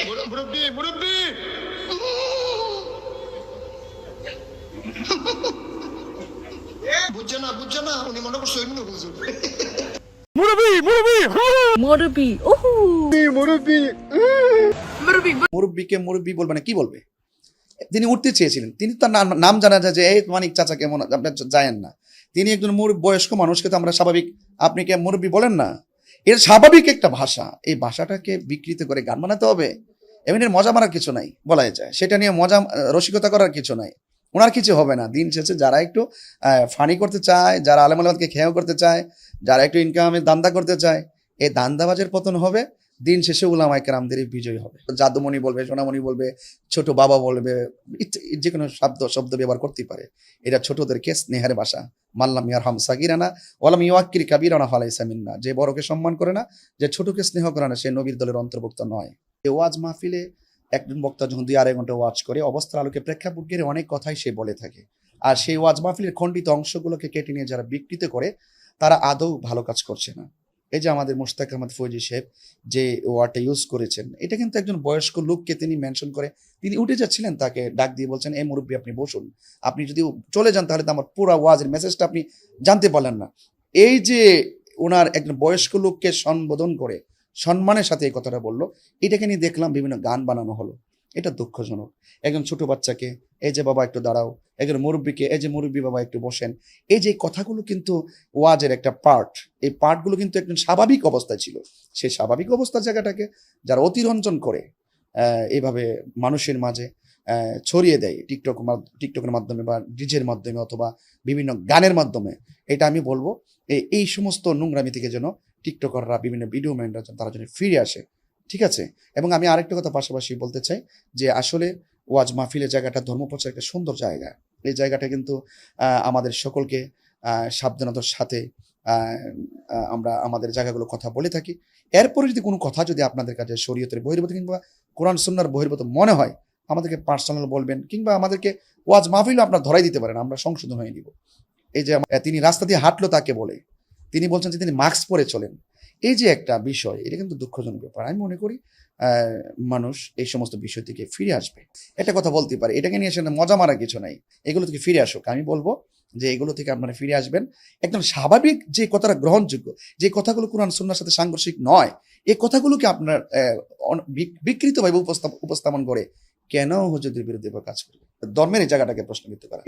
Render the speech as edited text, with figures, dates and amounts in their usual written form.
মুরব্বি মুরব্বি বুঝছে না উনি মনে করছে এমনি হুজুর মুরব্বি মুরব্বি মুরব্বি ওহু মুরব্বি মুরব্বি মুরব্বীকে মুরব্বী বলবে না, কি বলবে? তিনি উঠতে চেয়েছিলেন, তিনি তার নাম জানা যায় যে এই মানিক চাচা কেমন, আপনার যায়েন না। তিনি একজন বয়স্ক মানুষকে তো আমরা স্বাভাবিক আপনি কে মুরব্বী বলেন না, এর স্বাভাবিক একটা ভাষা, এই ভাষাটাকে বিকৃত করে গান বানাতে হবে? এমনি মজা মারার কিছু নাই, বলাই যায় সেটা নিয়ে মজা রসিকতা করার কিছু নাই। ওনার কিছু হবে না। দিন শেষে যারা একটু ফানি করতে চায়, যারা আলেম আলামাতকে খেয়াও করতে চায়, যারা একটু ইনকামের দান্দা করতে চায়, এই দান্দাবাজের পতন হবে। দিন শেষে উলামায়ে কেরামদেরই বিজয় হবে। জাদুমণি বলবে, সোনামণি বলবে, ছোট বাবা বলবে, যে কোনো শব্দ ব্যবহার করতেই পারে। এটা ছোটদেরকে স্নেহের ভাষা। মাল্লাম ইয়ারহাম সাগিরানা ওয়ালাম ইউআক্কির কাবীরানা ফালাইসা মিন্না। যে বড়কে সম্মান করে না, যে ছোটকে স্নেহ করে না, সে নবীর দলের অন্তর্ভুক্ত নয়। এই ওয়াজ মাহফিলে একজন বক্তা যখন 2-2.5 ঘন্টা ওয়াজ করে, অবস্থার আলোকে প্রেক্ষাপট ঘিরে অনেক কথাই সে বলে থাকে। আর সেই ওয়াজ মাহফিলের খণ্ডিত অংশগুলোকে কেটে নিয়ে যারা বিকৃত করে, তারা আদৌ ভালো কাজ করছে না। এই যে আমাদের মুশতাক আহমদ ফৌজি সাহেব যে ওয়ার্ডটা ইউজ করেছেন, এটা কিন্তু একজন বয়স্ক লোককে তিনি মেনশন করে, তিনি উঠে যাচ্ছিলেন, তাকে ডাক দিয়ে বলছেন, এই মুরব্বী আপনি বসুন, আপনি যদি চলে যান তাহলে তো আমার পুরো ওয়াজের মেসেজটা আপনি জানতে পারলেন না। এই যে ওনার একজন বয়স্ক লোককে সম্বোধন করে সম্মানের সাথে এই কথাটা বললো, এটাকে নিয়ে দেখলাম বিভিন্ন গান বানানো হলো। এটা দুঃখজনক। একজন ছোট বাচ্চাকে এই যে বাবা একটু দাঁড়াও, একজন মুরব্বীকে এই যে মুরব্বী বাবা একটু বসেন, এই যে কথাগুলো কিন্তু ওয়াজের একটা পার্ট। এই পার্টগুলো কিন্তু একজন স্বাভাবিক অবস্থায় ছিল। সেই স্বাভাবিক অবস্থার জায়গাটাকে যারা অতিরঞ্জন করে এইভাবে মানুষের মাঝে ছড়িয়ে দেয় টিকটকের মাধ্যমে বা ডিজের মাধ্যমে অথবা বিভিন্ন গানের মাধ্যমে, এটা আমি বলবো এই সমস্ত নোংরামি থেকে যেন টিকটকাররা, বিভিন্ন ভিডিও ম্যানরা তারা যেন ফিরে আসে। ঠিক আছে? এবং আমি আরেকটা কথা পাশাপাশি বলতে চাই যে আসলে ওয়াজ মাহফিলের জায়গাটা ধর্মপ্রচার একটা সুন্দর জায়গা। এই জায়গাটা কিন্তু আমাদের সকলকে সাবধানতার সাথে আমরা আমাদের জায়গাগুলো কথা বলে থাকি। এরপরে যদি কোনো কথা যদি আপনাদের কাছে শরীয়তের বহির্ভূত কিংবা কোরআন সুন্নাহর বহির্ভূত মনে হয়, আমাদেরকে পার্সোনাল বলবেন, কিংবা আমাদেরকে ওয়াজ মাহফিলও আপনার ধরাই দিতে পারেন, আমরা সংশোধন হয়ে নিব। এই যে তিনি রাস্তা দিয়ে হাঁটলো তাকে বলে, তিনি বলছেন যে তিনি মাস্ক পরে চলেন, এই যে একটা বিষয়, এটা কিন্তু দুঃখজনক ব্যাপার। আমি মনে করি মানুষ এই সমস্ত বিষয় থেকে ফিরে আসবে। একটা কথা বলতে পারে, এটাকে নিয়ে আসলে মজা মারা কিছু নাই, এগুলো থেকে ফিরে আসুক। আমি বলবো যে এগুলো থেকে আপনারা ফিরে আসবেন। একদম স্বাভাবিক যে কথাটা গ্রহণযোগ্য, যে কথাগুলো কোরআন সুন্নাহর সাথে সাংঘর্ষিক নয়, এই কথাগুলোকে আপনার বিকৃতভাবে উপস্থাপন করে কেন হুজুরদের বিরুদ্ধে কাজ করবে? ধর্মের এই জায়গাটাকে প্রশ্ন করতে পারে।